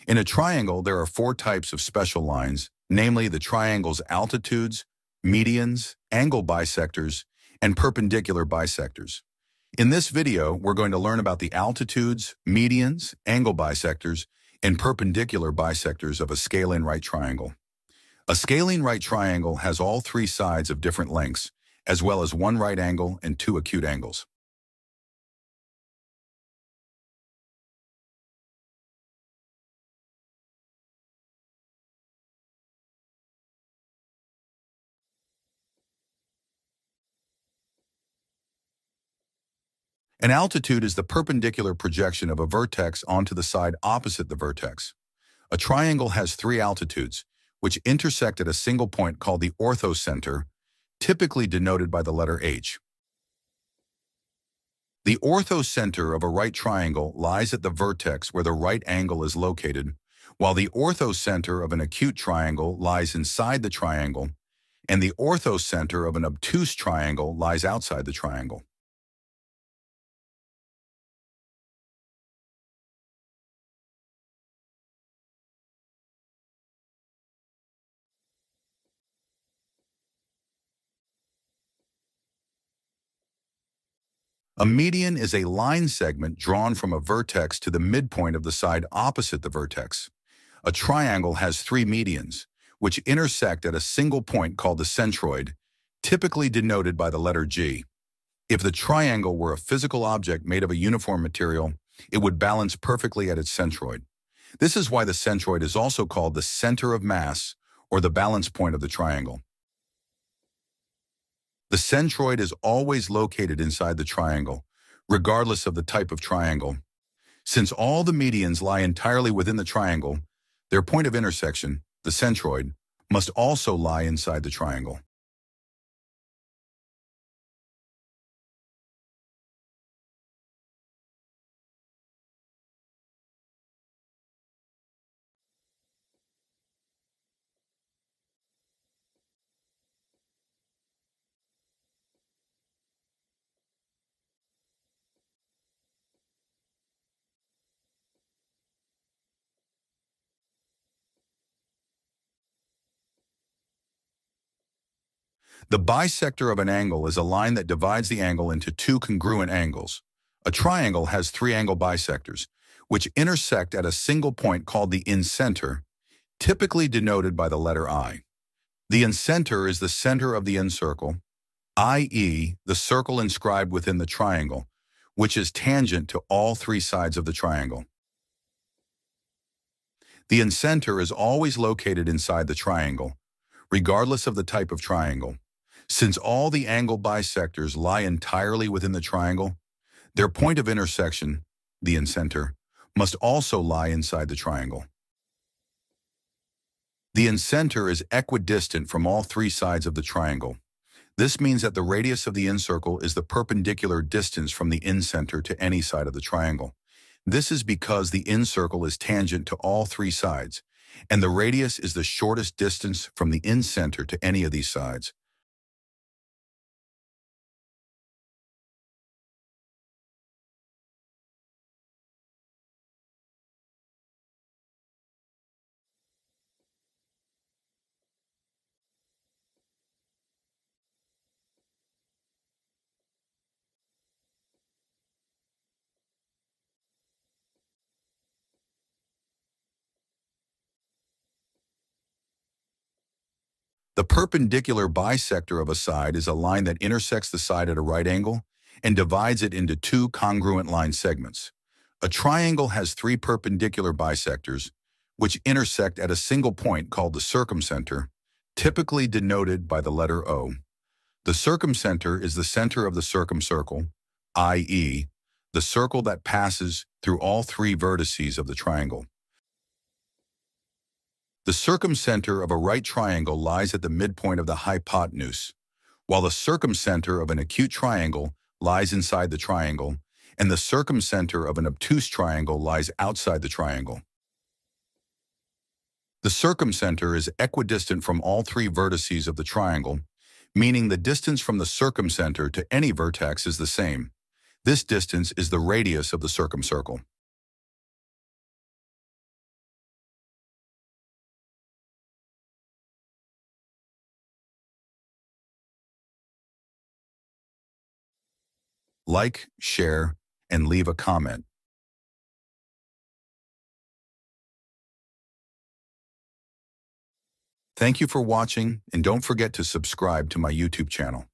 In a triangle, there are four types of special lines, namely the triangle's altitudes, medians, angle bisectors, and perpendicular bisectors. In this video, we're going to learn about the altitudes, medians, angle bisectors, and perpendicular bisectors of a scalene right triangle. A scalene right triangle has all three sides of different lengths, as well as one right angle and two acute angles. An altitude is the perpendicular projection of a vertex onto the side opposite the vertex. A triangle has three altitudes, which intersect at a single point called the orthocentre, typically denoted by the letter H. The orthocentre of a right triangle lies at the vertex where the right angle is located, while the orthocentre of an acute triangle lies inside the triangle, and the orthocentre of an obtuse triangle lies outside the triangle. A median is a line segment drawn from a vertex to the midpoint of the side opposite the vertex. A triangle has three medians, which intersect at a single point called the centroid, typically denoted by the letter G. If the triangle were a physical object made of a uniform material, it would balance perfectly at its centroid. This is why the centroid is also called the center of mass, or the balance point of the triangle. The centroid is always located inside the triangle, regardless of the type of triangle. Since all the medians lie entirely within the triangle, their point of intersection, the centroid, must also lie inside the triangle. The bisector of an angle is a line that divides the angle into two congruent angles. A triangle has three angle bisectors, which intersect at a single point called the incentre, typically denoted by the letter I. The incentre is the center of the incircle, i.e., the circle inscribed within the triangle, which is tangent to all three sides of the triangle. The incentre is always located inside the triangle, regardless of the type of triangle. Since all the angle bisectors lie entirely within the triangle, their point of intersection, the incentre, must also lie inside the triangle. The incentre is equidistant from all three sides of the triangle. This means that the radius of the incircle is the perpendicular distance from the incentre to any side of the triangle. This is because the incircle is tangent to all three sides, and the radius is the shortest distance from the incentre to any of these sides. The perpendicular bisector of a side is a line that intersects the side at a right angle and divides it into two congruent line segments. A triangle has three perpendicular bisectors, which intersect at a single point called the circumcentre, typically denoted by the letter O. The circumcentre is the center of the circumcircle, i.e., the circle that passes through all three vertices of the triangle. The circumcentre of a right triangle lies at the midpoint of the hypotenuse, while the circumcentre of an acute triangle lies inside the triangle, and the circumcentre of an obtuse triangle lies outside the triangle. The circumcentre is equidistant from all three vertices of the triangle, meaning the distance from the circumcentre to any vertex is the same. This distance is the radius of the circumcircle. Like, share, and leave a comment. Thank you for watching, and don't forget to subscribe to my YouTube channel.